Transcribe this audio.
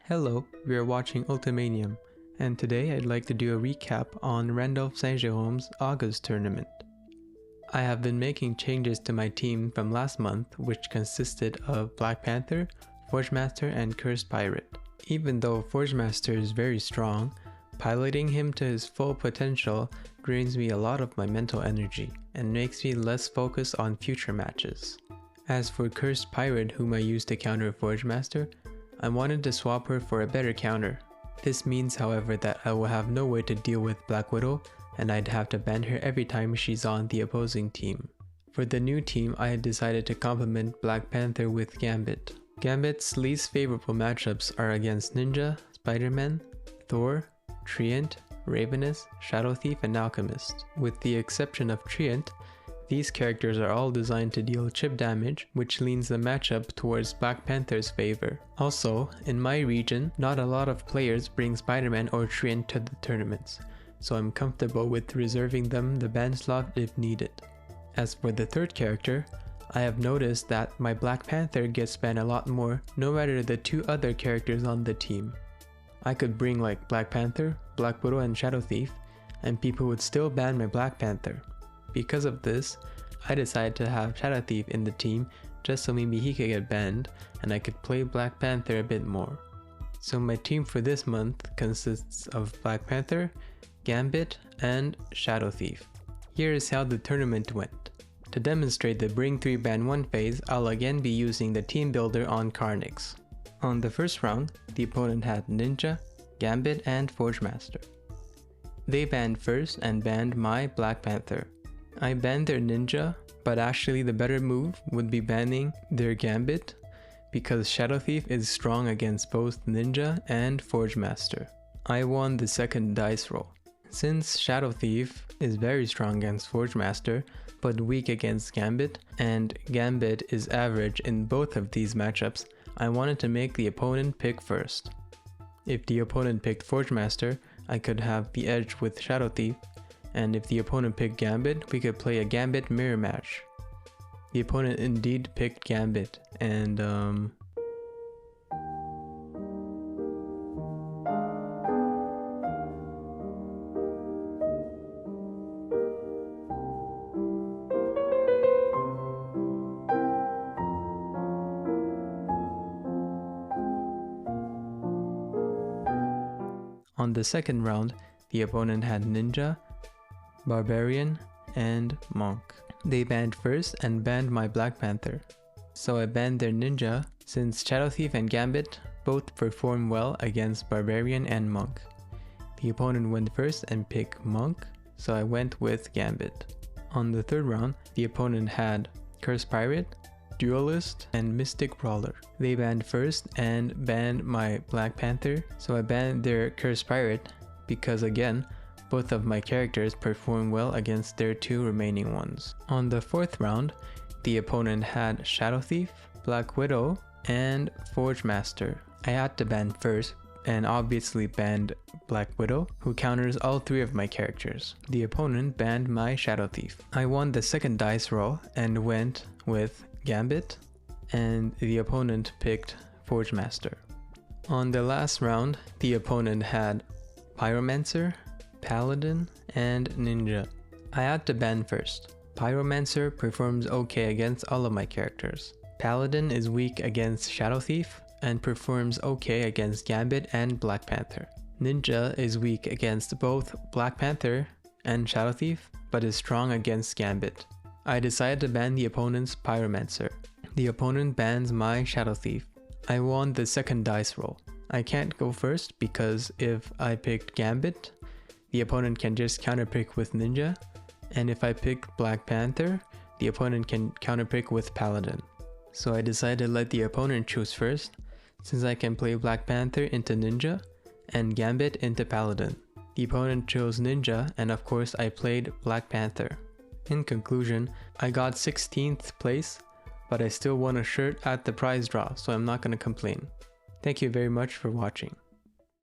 Hello, we are watching Ultimanium, and today I'd like to do a recap on Randolph Saint-Jerome's August tournament. I have been making changes to my team from last month, which consisted of Black Panther, Forgemaster, and Cursed Pirate. Even though Forgemaster is very strong, piloting him to his full potential drains me a lot of my mental energy and makes me less focused on future matches. As for Cursed Pirate, whom I used to counter Forgemaster, I wanted to swap her for a better counter. This means, however, that I will have no way to deal with Black Widow, and I'd have to ban her every time she's on the opposing team. For the new team, I had decided to complement Black Panther with Gambit. Gambit's least favorable matchups are against Ninja, Spider-Man, Thor, Treant, Ravenous, Shadow Thief, and Alchemist. With the exception of Treant, these characters are all designed to deal chip damage, which leans the matchup towards Black Panther's favor. Also, in my region, not a lot of players bring Spider-Man or Treant to the tournaments, so I'm comfortable with reserving them the ban slot if needed. As for the third character, I have noticed that my Black Panther gets banned a lot more no matter the two other characters on the team. I could bring like Black Panther, Black Widow, and Shadow Thief, and people would still ban my Black Panther. Because of this, I decided to have Shadow Thief in the team just so maybe he could get banned and I could play Black Panther a bit more. So my team for this month consists of Black Panther, Gambit, and Shadow Thief. Here is how the tournament went. To demonstrate the bring 3 ban 1 phase, I'll again be using the team builder on Carnix. On the first round, the opponent had Ninja, Gambit, and Forgemaster. They banned first and banned my Black Panther. I banned their Ninja, but actually the better move would be banning their Gambit because Shadow Thief is strong against both Ninja and Forgemaster. I won the second dice roll. Since Shadow Thief is very strong against Forgemaster but weak against Gambit, and Gambit is average in both of these matchups, I wanted to make the opponent pick first. If the opponent picked Forgemaster, I could have the edge with Shadow Thief, and if the opponent picked Gambit, we could play a Gambit mirror match. The opponent indeed picked Gambit, and on the second round, the opponent had Ninja, Barbarian, and Monk. They banned first and banned my Black Panther. So I banned their Ninja since Shadow Thief and Gambit both perform well against Barbarian and Monk. The opponent went first and picked Monk, so I went with Gambit. On the third round, the opponent had Cursed Pirate, Duelist, and Mystic Brawler. They banned first and banned my Black Panther, so I banned their Cursed Pirate because again, both of my characters perform well against their two remaining ones. On the fourth round, the opponent had Shadow Thief, Black Widow, and Forgemaster. I had to ban first and obviously banned Black Widow, who counters all three of my characters. The opponent banned my Shadow Thief. I won the second dice roll and went with Gambit, and the opponent picked Forgemaster. On the last round, the opponent had Pyromancer, Paladin, and Ninja. I had to ban first. Pyromancer performs okay against all of my characters. Paladin is weak against Shadow Thief and performs okay against Gambit and Black Panther. Ninja is weak against both Black Panther and Shadow Thief, but is strong against Gambit. I decided to ban the opponent's Pyromancer. The opponent bans my Shadow Thief. I won the second dice roll. I can't go first because if I picked Gambit, the opponent can just counterpick with Ninja, and if I picked Black Panther, the opponent can counterpick with Paladin. So I decided to let the opponent choose first, since I can play Black Panther into Ninja, and Gambit into Paladin. The opponent chose Ninja, and of course I played Black Panther. In conclusion, I got 16th place, but I still won a shirt at the prize draw, so I'm not going to complain. Thank you very much for watching.